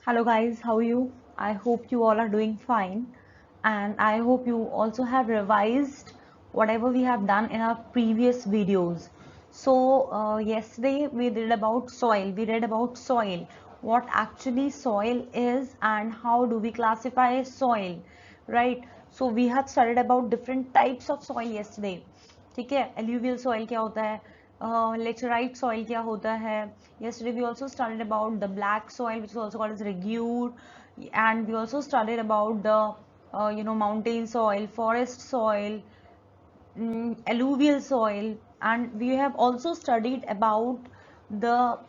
Hello guys, how are you? I hope you all are doing fine, and I hope you also have revised whatever we have done in our previous videos. Yesterday we did about soil. We read about soil, what actually soil is and how do we classify soil, right? So we have studied about different types of soil yesterday. ठीक है, alluvial soil क्या होता है, laterite soil क्या होता है. Yesterday we also studied about the black soil, which is also called as regude, and we also studied about the mountain soil, forest soil, alluvial soil, and we have also studied about the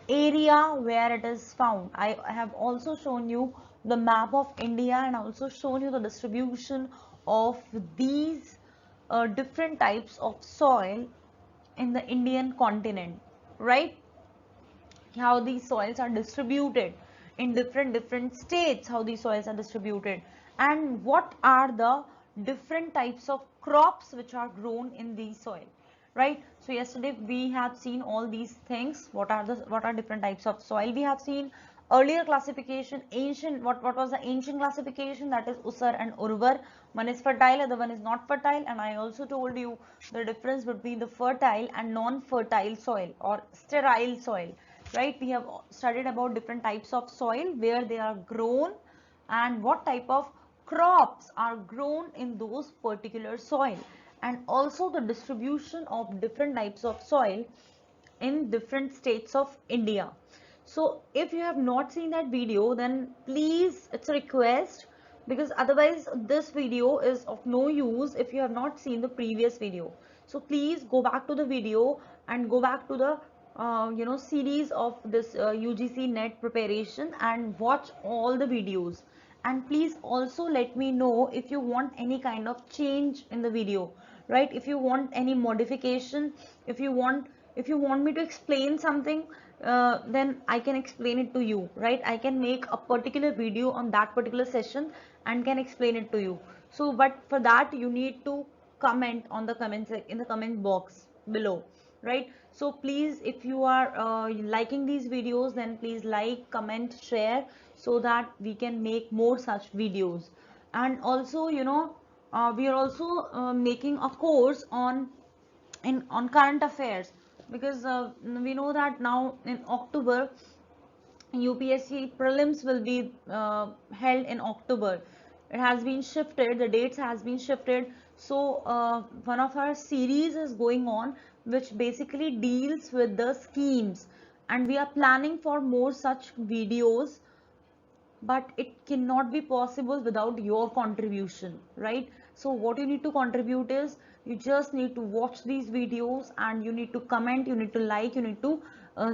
area where it is found. I have also shown you the map of India and also shown you the distribution of these different types of soil in the Indian continent, right? How these soils are distributed in different states, how these soils are distributed, and what are the different types of crops which are grown in these soil, right? So yesterday we have seen all these things. What are different types of soil? We have seen earlier classification, ancient, what was the ancient classification, that is usar and urvar. One is fertile, other one is not fertile, and I also told you the difference between the fertile and non-fertile soil or sterile soil, right? We have studied about different types of soil, where they are grown and what type of crops are grown in those particular soil, and also the distribution of different types of soil in different states of India. So if you have not seen that video, then please, it's a request, because otherwise this video is of no use if you have not seen the previous video. So please go back to the video and go back to the series of this UGC net preparation and watch all the videos. And please also let me know if you want any kind of change in the video, right? If you want any modification, if you want me to explain something, then I can explain it to you, right? I can make a particular video on that particular session and can explain it to you. So but for that you need to comment on the in the comment box below, right? So please, if you are liking these videos, then please like, comment, share, so that we can make more such videos. And also, we are also making a course on current affairs, because we know that now in October UPSC prelims will be held in October. It has been shifted, the dates has been shifted. So one of our series is going on, which basically deals with the schemes, and we are planning for more such videos, but it cannot be possible without your contribution, right? So what you need to contribute is, you just need to watch these videos and you need to comment, you need to like, you need to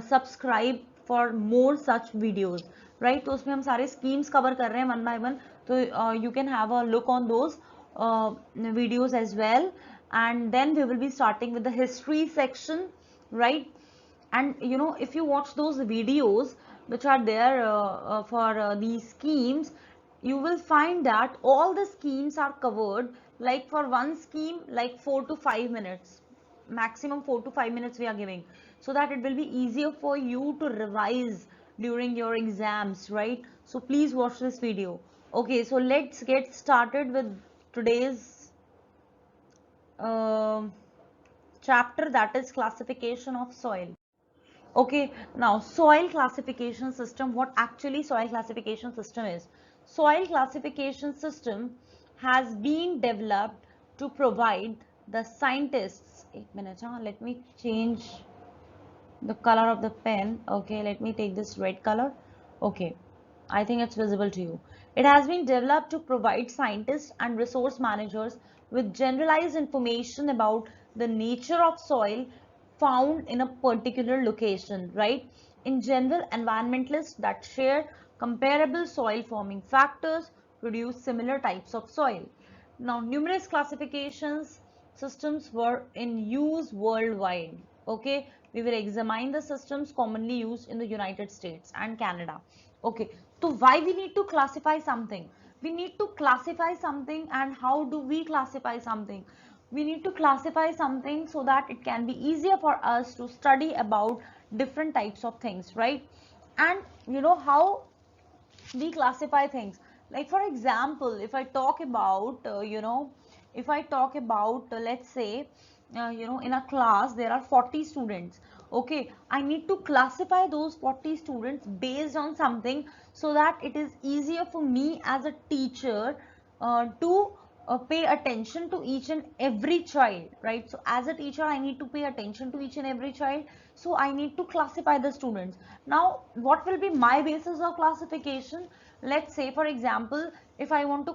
subscribe for more such videos, right? तो उसमें हम सारे schemes cover कर रहे हैं one by one, तो you can have a look on those videos as well. And then we will be starting with the history section, right? And if you watch those videos which are there for these schemes, you will find that all the schemes are covered, like for one scheme, like 4 to 5 minutes, maximum 4 to 5 minutes we are giving, so that it will be easier for you to revise during your exams, right? So please watch this video. Okay, so let's get started with today's chapter, that is classification of soil. Okay, now soil classification system. What actually soil classification system is? Soil classification system has been developed to provide the scientists. 1 minute, let me change the color of the pen. Okay, let me take this red color. Okay, I think it's visible to you. It has been developed to provide scientists and resource managers with generalized information about the nature of soil found in a particular location, right? In general, environmentalists that share comparable soil forming factors produce similar types of soil. Now, numerous classifications systems were in use worldwide. Okay, we will examine the systems commonly used in the United States and Canada. Okay, so why we need to classify something? We need to classify something, and how do we classify something? We need to classify something so that it can be easier for us to study about different types of things, right? And you know how we classify things. Like for example, if I talk about let's say in a class there are 40 students. Okay, I need to classify those 40 students based on something, so that it is easier for me as a teacher to pay attention to each and every child, right? So as a teacher I need to pay attention to each and every child, so I need to classify the students. Now what will be my basis of classification? Let's say for example, if I want to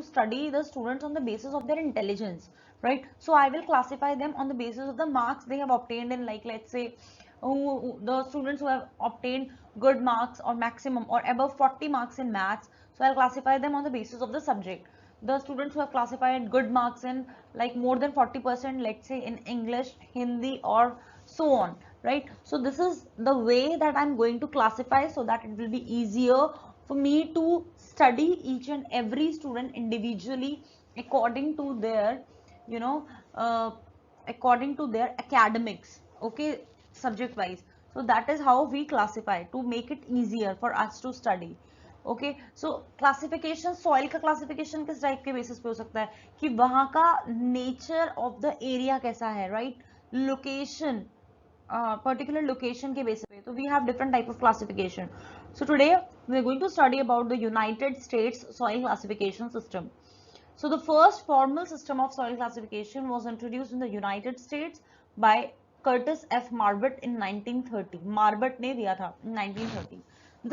study the students on the basis of their intelligence, right? So I will classify them on the basis of the marks they have obtained in, like, let's say the students who have obtained good marks or maximum or above 40 marks in maths, so I'll classify them on the basis of the subject. The students who have classified good marks in like more than 40%, let's say in English, Hindi, or so on, right? So this is the way that I'm going to classify, so that it will be easier for me to study each and every student individually according to their you know uh, according to their academics, okay, subject wise. So that is how we classify, to make it easier for us to study. Okay, so classification, soil का classification किस type के basis पे हो सकता है कि वहां का नेचर ऑफ द एरिया कैसा है, राइट? लोकेशन, पर्टिकुलर लोकेशन के बेसिस पे, तो we have different type of classification. So today we are going to study about the United States soil classification system. So the first formal system of soil classification was introduced in the United States by Curtis F. Marbut in 1930. Marbut ने दिया था in 1930.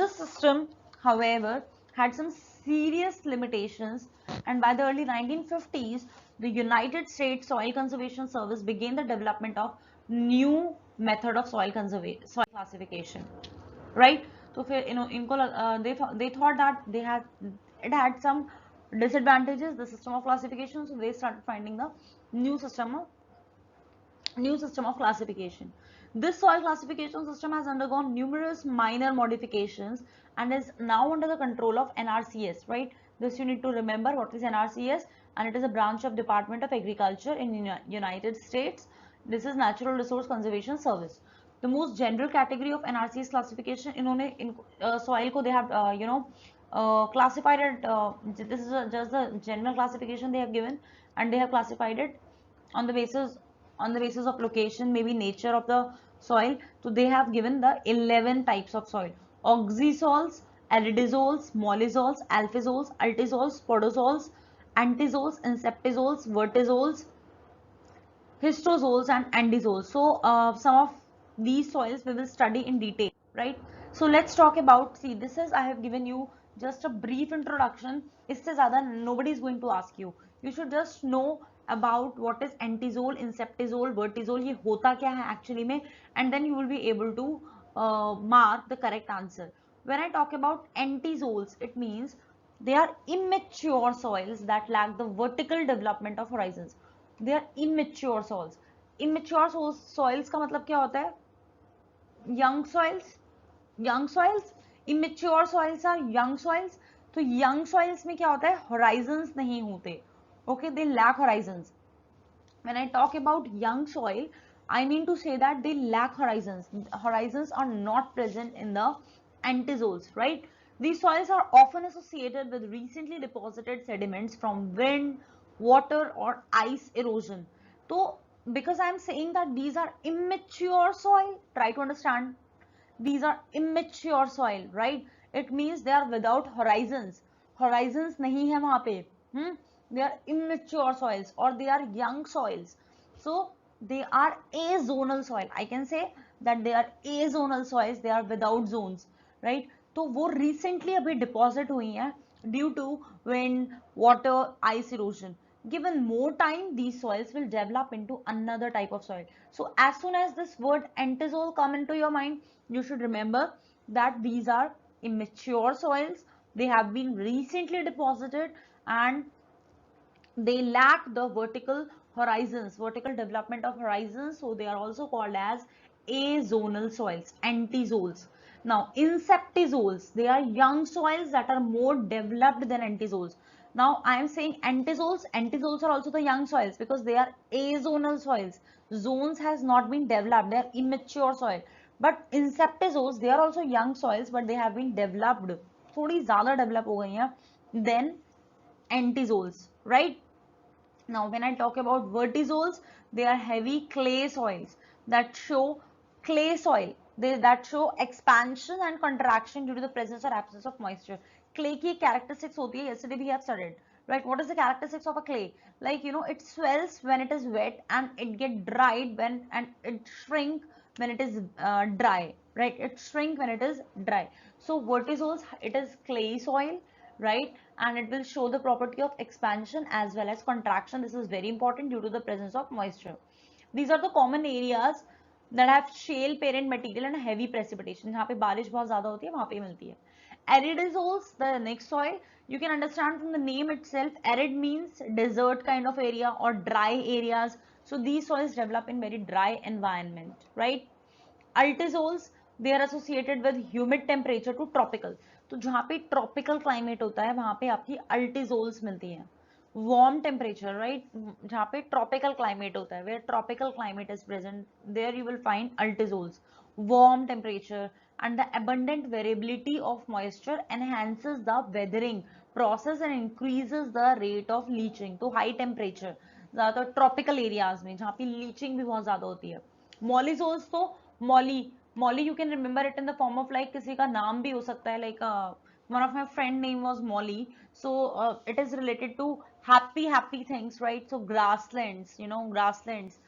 This system, however, had some serious limitations, and by the early 1950s, the United States Soil Conservation Service began the development of new method of soil classification. Right? So फिर इनको they thought that it had some disadvantages, the system of classification, so they started finding the new system of classification. This soil classification system has undergone numerous minor modifications and is now under the control of NRCS, right? This you need to remember, what is NRCS, and it is a branch of Department of Agriculture in United States. This is Natural Resource Conservation Service. The most general category of NRCS classification, इन्होंने soil को they have classified it, this is just the general classification they have given, and they have classified it on the basis of location, maybe nature of the soil. So they have given the 11 types of soil: oxysols, aridisols, mollisols, alphisols, altisols, podosols, antisols, inceptisols, vertisols, histosols, and andisols. So some of these soils we will study in detail, right? So let's talk about, see, this is, I have given you just a brief introduction. इससे ज़्यादा nobody is going to ask you. You should just know about what is antisol, inceptisol, vertisol, ये होता क्या है actually में, and then you will be able to mark the correct answer. When I talk about antisols, it means they are immature soils that lack the vertical development of horizons. They are immature soils. Immature soils का मतलब क्या होता है? Young soils. Young soils, immature soils are young soils. तो young soils में क्या होता है? Horizons नहीं होते. Okay, they lack horizons. When I talk about young soil, I mean to say that they lack horizons. Horizons are not present in the antisols, right? These soils are often associated with recently deposited sediments from wind, water, or ice erosion. So because I am saying that these are immature soil, try to understand. These are immature soil, right? It means they are without horizons. Horizons नहीं है वहाँ पे. They are immature soils or they are young soils. So they are azonal soil. I can say that they are azonal soils. They are without zones, right? तो वो recently अभी deposit हुई हैं due to wind, water, ice erosion. Given more time, these soils will develop into another type of soil. So as soon as this word antisol come into your mind, you should remember that these are immature soils. They have been recently deposited and they lack the vertical horizons, vertical development of horizons. So they are also called as azonal soils, antisols. Now inceptisols, they are young soils that are more developed than antisols. Now I am saying antisols. Antisols are also the young soils because they are azonal soils. Zones has not been developed. They are immature soil. But inceptizoles, they are also young soils, but they have been developed, थोड़ी ज़्यादा develop हो गई हैं than antizoles, right? Now, when I talk about vertizoles, they are heavy clay soils that show clay soil. That show expansion and contraction due to the presence or absence of moisture. Clay की characteristics होती है. Yesterday we have studied, right? What is the characteristics of a clay? Like, you know, it swells when it is wet and it get dried when, and it shrink when it is dry, right? It shrink when it is dry. So vertizoles, it is clay soil, right? And it will show the property of expansion as well as contraction. This is very important due to the presence of moisture. These are the common areas that have shale parent material and heavy precipitation. जहाँ पे बारिश बहुत ज़्यादा होती है वहाँ पे मिलती है. Aridizoles, the next soil, you can understand from the name itself, arid means desert kind of area or dry areas. So these soils develop in very dry environment, right? Altisols, they are associated with humid temperature to tropical. तो जहाँ पे tropical climate होता है वहाँ पे आपकी altisols मिलती हैं. Warm temperature, right? जहाँ पे tropical climate होता है, where tropical climate is present, there you will find altisols. Warm temperature and the abundant variability of moisture enhances the weathering process and increases the rate of leaching. तो high temperature ज़्यादातर tropical areas में जहाँ पे leaching भी बहुत ज़्यादा होती है. Mollizols तो Molly you can remember it in the form of like किसी का नाम भी हो सकता है, like one of my friend name was Molly, so it is related to happy things, right? So grasslands, you know, grasslands,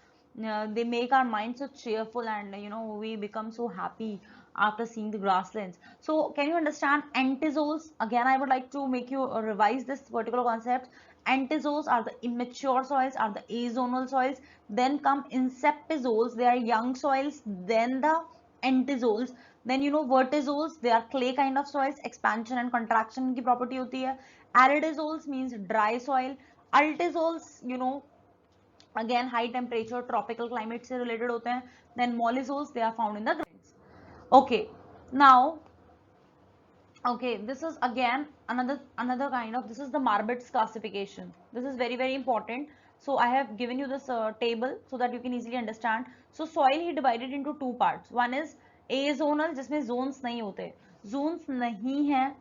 they make our mind so cheerful, and you know, we become so happy after seeing the grasslands. So can you understand antizoals? Again, I would like to make you revise this particular concept. Antizoals are the immature soils, are the azonal soils. Then come inceptizoles, they are young soils. Then the antizoles. Then you know vertizoles, they are clay kind of soils. Expansion and contraction की property होती है. Aridizoles means dry soil. Altizoles, you know, again high temperature tropical climate से related होते हैं. Then mollizoles, they are found in the grains. Okay, now, okay, this is again another kind of, this is the Marbit's classification. This is very important. So I have given you this table so that you can easily understand. So soil he divided into two parts. One is azonal, जिसमें zones नहीं होते. Zones नहीं है,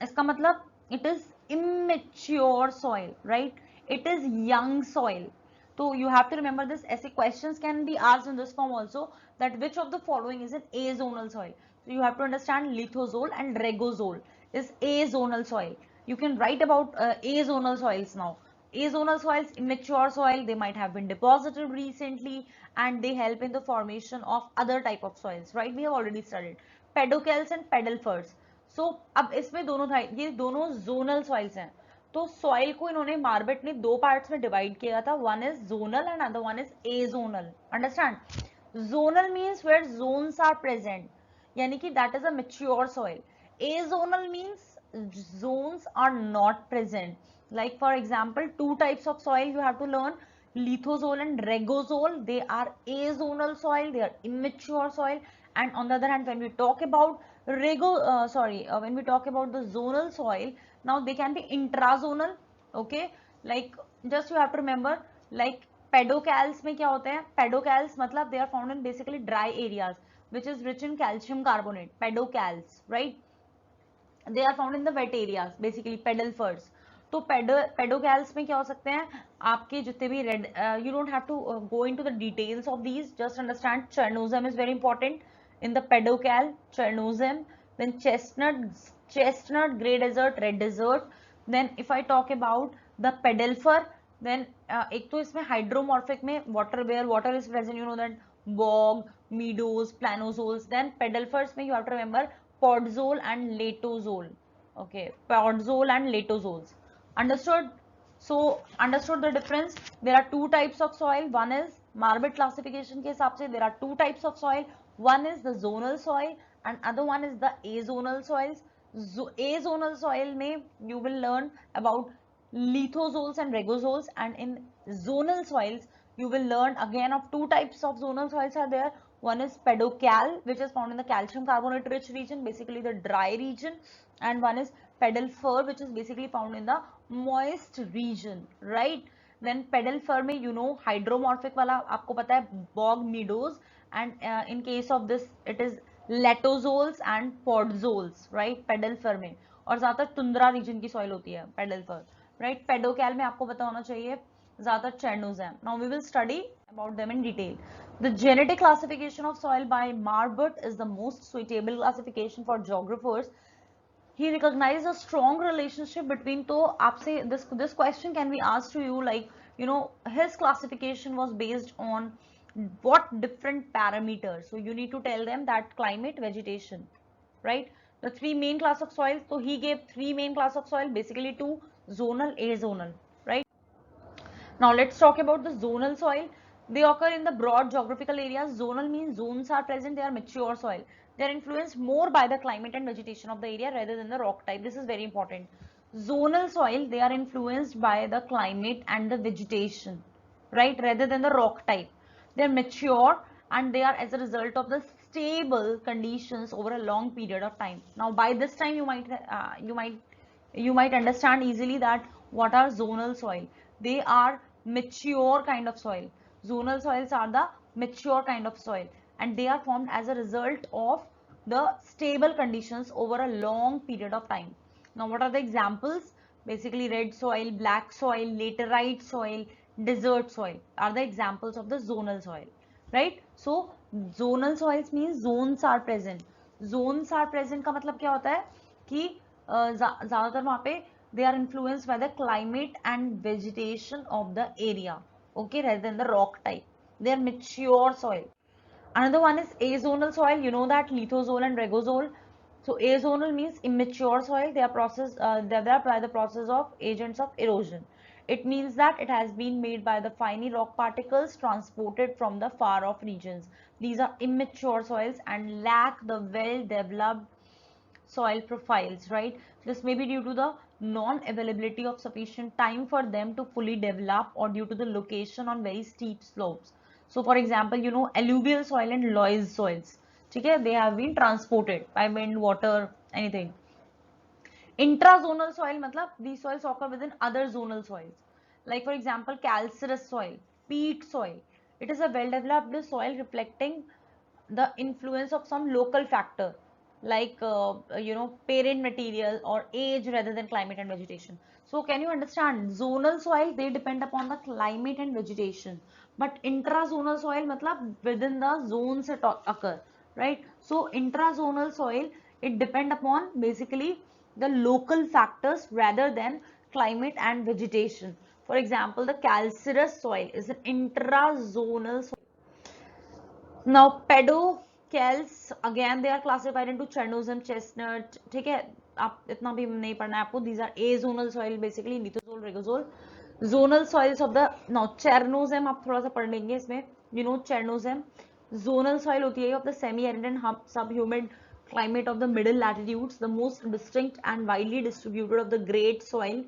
इसका मतलब it is immature soil, right? It is young soil. So you have to remember this. ऐसे questions can be asked in this form also, that which of the following is an azonal soil. So you have to understand lithozole and regozole is azonal soil. You can write about azonal soils now. Azonal soils, immature soil, they might have been deposited recently and they help in the formation of other type of soils, right? We have already studied pedocels and pedal-fers. So अब इसमें दोनों था, ये दोनों zonal soils हैं. तो soil को इन्होंने मार्बेट ने दो पार्ट्स में डिवाइड किया था. One is zonal and other one is azonal. Understand? Zonal means where zones are present, यानी कि that is a mature soil. Azonal means zones are not present. Like for example, two types of soil you have to learn: lithozole and regozole. They are azonal soil, they are immature soil. And on the other hand, when we talk about when we talk about the zonal soil, now they can be intrazonal. Okay, like just you have to remember, like pedocals में क्या होते हैं? Pedocals मतलब they are found in basically dry areas which is rich in calcium carbonate. Pedocals, right? They are found in the wet areas, basically pedal furs. तो pedocals में क्या हो सकते हैं आपके जितने भी red, you don't have to go into the details of these, just understand chernozem is very important in the pedocal. Chernozem, then chestnut, grey desert, red desert. Then if I talk about the pedal fir, then एक तो इसमें hydromorphic में water, where water is present, you know that bog, meadows, planozoles. Then pedal firs में you have to remember podzol and latozole. Okay, podzol and latozoles. Understood? So understood the difference. There are two types of soil. One is Marbit classification के हिसाब से there are two types of soil. One is the zonal soil and other one is the azonal soils. Azonal soil में you will learn about lithozoles and regozoles, and in zonal soils you will learn again of two types of zonal soils are there. One is pedocal, which is found in the calcium carbonate rich region, basically the dry region, and one is pedal fir, which is basically found in the moist region, right? Then pedal fir में you know hydromorphic वाला आपको पता है bog meadows, and in case of this it is latozols and podzols, right? Pedalfer में, और ज्यादातर tundra region की soil होती है पेडल फर, राइट? पेडोकैल में आपको पता होना चाहिए ज्यादातर chernozem. Now we will study about them in detail. The genetic classification of soil by Marbut is the most suitable classification for geographers. He recognized a strong relationship between, तो आपसे this question can be asked to you, like, you know, his classification was based on what different parameters. So you need to tell them that climate, vegetation, right? The three main class of soil, so he gave three main class of soil, basically two: zonal, azonal, right? Now let's talk about the zonal soil. They occur in the broad geographical areas. Zonal means zones are present, they are mature soil. They are influenced more by the climate and vegetation of the area rather than the rock type. This is very important. Zonal soil, they are influenced by the climate and the vegetation, right, rather than the rock type. They are mature and they are as a result of the stable conditions over a long period of time. Now by this time you might understand easily that what are zonal soil. They are mature kind of soil. Zonal soils are the mature kind of soil, and they are formed as a result of the stable conditions over a long period of time. Now what are the examples? Basically red soil, black soil, laterite soil, desert soil are the examples of the zonal soil, right? So zonal soils means zones are present. Zones are present का मतलब क्या होता है कि ज़्यादातर वहाँ पे they are influenced by the climate and vegetation of the area, okay, rather than the rock type. They are mature soil. Another one is azonal soil. You know that lithozole and regozole. So azonal means immature soil. They are developed by the process of agents of erosion. It means that it has been made by the fine rock particles transported from the far off regions. These are immature soils and lack the well developed soil profiles, right? This may be due to the non-availability of sufficient time for them to fully develop or due to the location on very steep slopes. So for example, you know, alluvial soil and loess soils, okay, they have been transported by wind, water, anything. Intrazonal soil matlab these soils occur within other zonal soils. Like for example, calcareous soil, peat soil. It is a well-developed soil reflecting the influence of some local factor like you know, parent material or age rather than climate and vegetation. So can you understand, zonal soil, they depend upon the climate and vegetation, but intrazonal soil matlab within the zones it occur, right? So intrazonal soil, it depend upon basically the local factors rather than climate and vegetation. For example, the calcareous soil is an intrazonal soil. Now pedocels, again they are classified into chernozem, chestnut, ठीक है, आप इतना भी नहीं पढ़ना है आपको. These are azonal soil, basically lithozole, regozole. Zonal soils of the, now chernozem आप थोड़ा सा पढ़ लेंगे इसमें. You know chernozem, zonal soil होती है of the semi-arid and subhumid climate of the middle latitudes. The most distinct and widely distributed of the great soil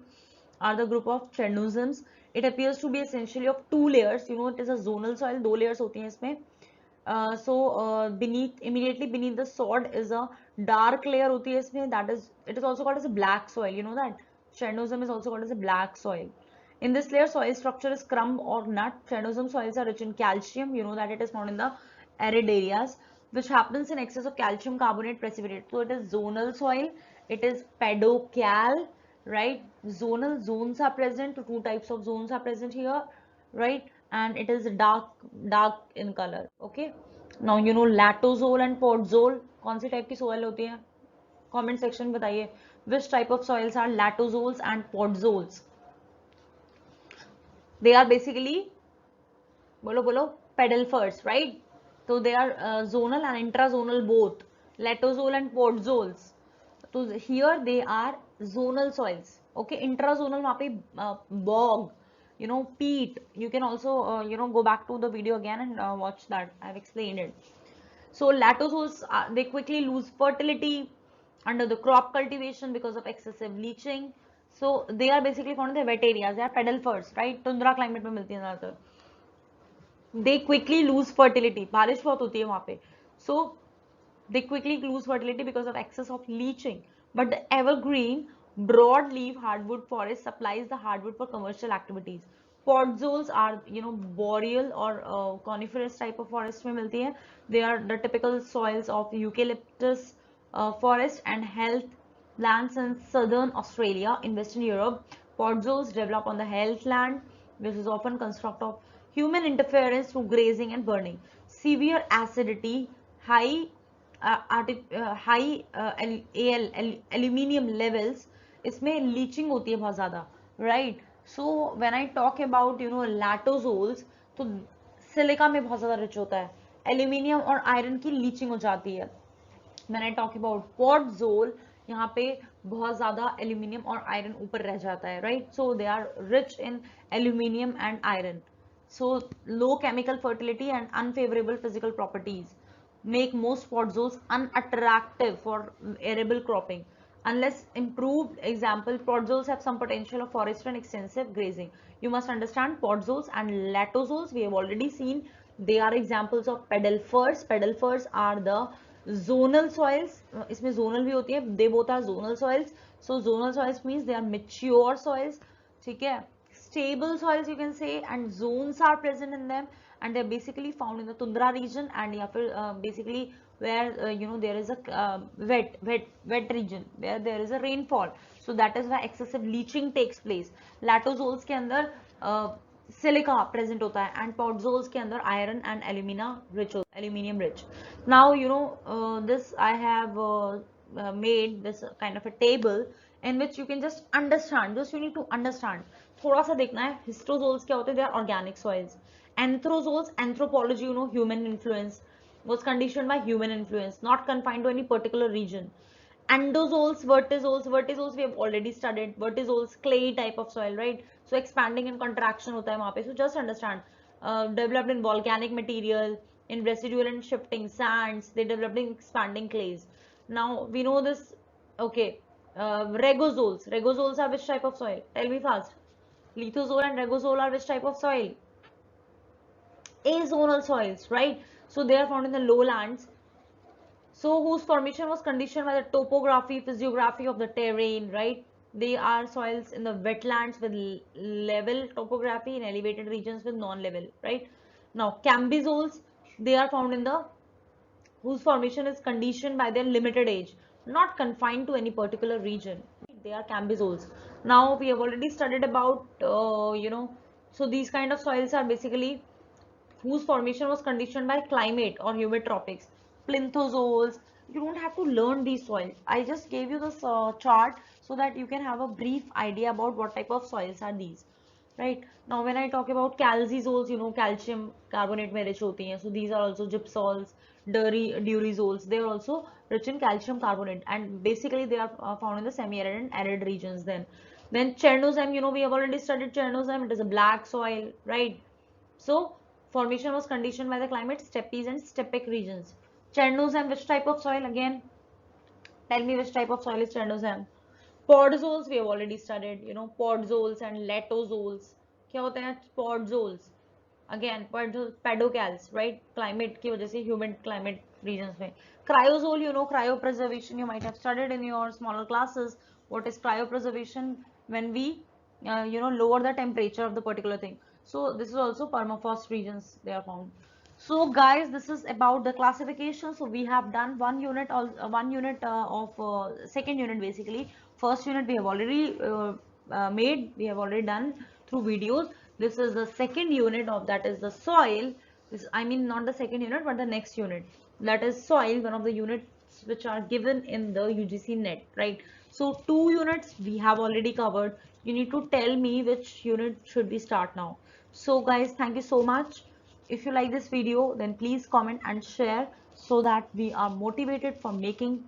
are the group of chernozems. It appears to be essentially of two layers. You know, it is a zonal soil, दो layers होती हैं इसमें. Beneath, immediately beneath the sod is a dark layer होती है इसमें, that is, it is also called as a black soil. You know that chernozem is also called as a black soil. In this layer, soil structure is crumb or nut. Chernozem soils are rich in calcium. You know that it is found in the arid areas, which happens in excess of calcium carbonate precipitate. So it is zonal soil. It is pedocal, right? Zonal zones are present. Two types of zones are present here, right? And it is dark in color. Okay. Now you know latozole and podzole कौन सी type की soil होती है? Comment section में बताइए. Which type of soils are latozoles and podzoles? They are basically, बोलो बोलो, pedal furs, right? So they are zonal and intrazonal both, latozole and podzoles. So here they are zonal soils. Okay, intrazonal वहाँ पे bog, you know, peat. You can also you know, go back to the video again and watch that. I've explained it. So latozoles, they quickly lose fertility under the crop cultivation because of excessive leaching. So they are basically found in the wet areas. They are pedal furs, right? Tundra climate में मिलती हैं ज़्यादातर. They quickly lose fertility. बारिश बहुत होती है वहाँ पे. So they quickly lose fertility because of excess of leaching. But the evergreen broadleaf hardwood forest supplies the hardwood for commercial activities. Podzoles are, boreal or coniferous type of forest में मिलती है. They are the typical soils of eucalyptus forest and heath lands in southern Australia. In Western Europe, podzoles develop on the heath land, which is often construct of human interference through grazing and burning. Severe acidity, high aluminium levels, इसमें leaching होती है बहुत ज़्यादा, right. So when I talk about latosols, तो silica में बहुत ज़्यादा rich होता है, एल्यूमिनियम और आयरन की लीचिंग हो जाती है. When I talk about podzol, यहाँ पे बहुत ज़्यादा एल्यूमिनियम और आयरन ऊपर रह जाता है, right. So they are rich in aluminium and iron. So low chemical fertility and unfavorable physical properties make most podzoles unattractive for arable cropping. Unless improved, example, podzoles have some potential of forest and extensive grazing. You must understand podzoles and latozoles. We have already seen they are examples of pedal firs. Pedal firs are the zonal soils. इसमें zonal भी होती है. They both are zonal soils. So zonal soils means they are mature soils. ठीक है. Stable soils you can say, and zones are present in them, and they're basically found in the tundra region, and या फिर basically where there is a wet region where there is a rainfall, so that is why excessive leaching takes place. Latozoles के अंदर silica present होता है, and podzoles के अंदर iron and aluminium rich. Now this I have made this kind of a table in which you can just understand, just you need to understand, थोड़ा सा देखना है. हिस्टोजोल्स क्या होते हैं? They are organic soils. Anthrosols, anthropology, human influence, was conditioned by human influence, not confined to any particular region. Endozoles, vertizoles we have already studied. Vertizoles, clay type of soil, right? So expanding and contraction होता है वहाँ पे. So just understand, developed in volcanic material, in residual and shifting sands, they developed in expanding clays. Now we know this. Okay, regozoles are which type of soil? Tell me fast. Lithozole and regozole are which type of soil? Azonal soils, right? So they are found in the lowlands. So whose formation was conditioned by the topography, physiography of the terrain, right? They are soils in the wetlands with level topography, in elevated regions with non-level, right? Now cambizoles, they are found in the whose formation is conditioned by their limited age, not confined to any particular region. They are cambizoles. Now we have already studied about so these kind of soils are basically whose formation was conditioned by climate or humid tropics. Plinthozoles, you don't have to learn these soils. I just gave you this chart so that you can have a brief idea about what type of soils are these. Right. Now when I talk about calcizoles, calcium carbonate में rich होती हैं. So these are also gypsols, durizoles. They are also rich in calcium carbonate, and basically they are found in the semi-arid and arid regions. Then Chernozem, we have already studied Chernozem. It is a black soil, right? So formation was conditioned by the climate, steppes and steppe regions. Chernozem, which type of soil? Again, tell me which type of soil is Chernozem. Podzoles we have already studied, podzoles and latozoles. क्या होते हैं podzoles? Again, pedocals, right? Climate की वजह से humid climate regions में. Cryozole, cryopreservation, you might have studied in your smaller classes. What is cryopreservation? When we, lower the temperature of the particular thing. So this is also permafrost regions they are found. So guys, this is about the classification. So we have done one unit of second unit. Basically first unit we have already made, we have already done through videos. This is the second unit of that is the soil. I mean not the second unit but the next unit, that is soil, one of the units which are given in the UGC net, right? So 2 units we have already covered. You need to tell me which unit should we start now. So guys, thank you so much. If you like this video, then please comment and share so that we are motivated for making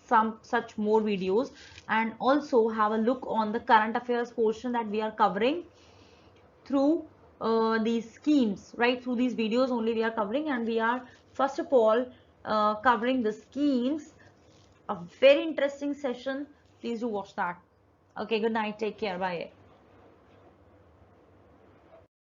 some such more videos, and also have a look on the current affairs portion that we are covering through these schemes, right? Through these videos only we are covering, and we are first of all covering the schemes. A very interesting session. Please do watch that. Okay, good night. Take care. Bye.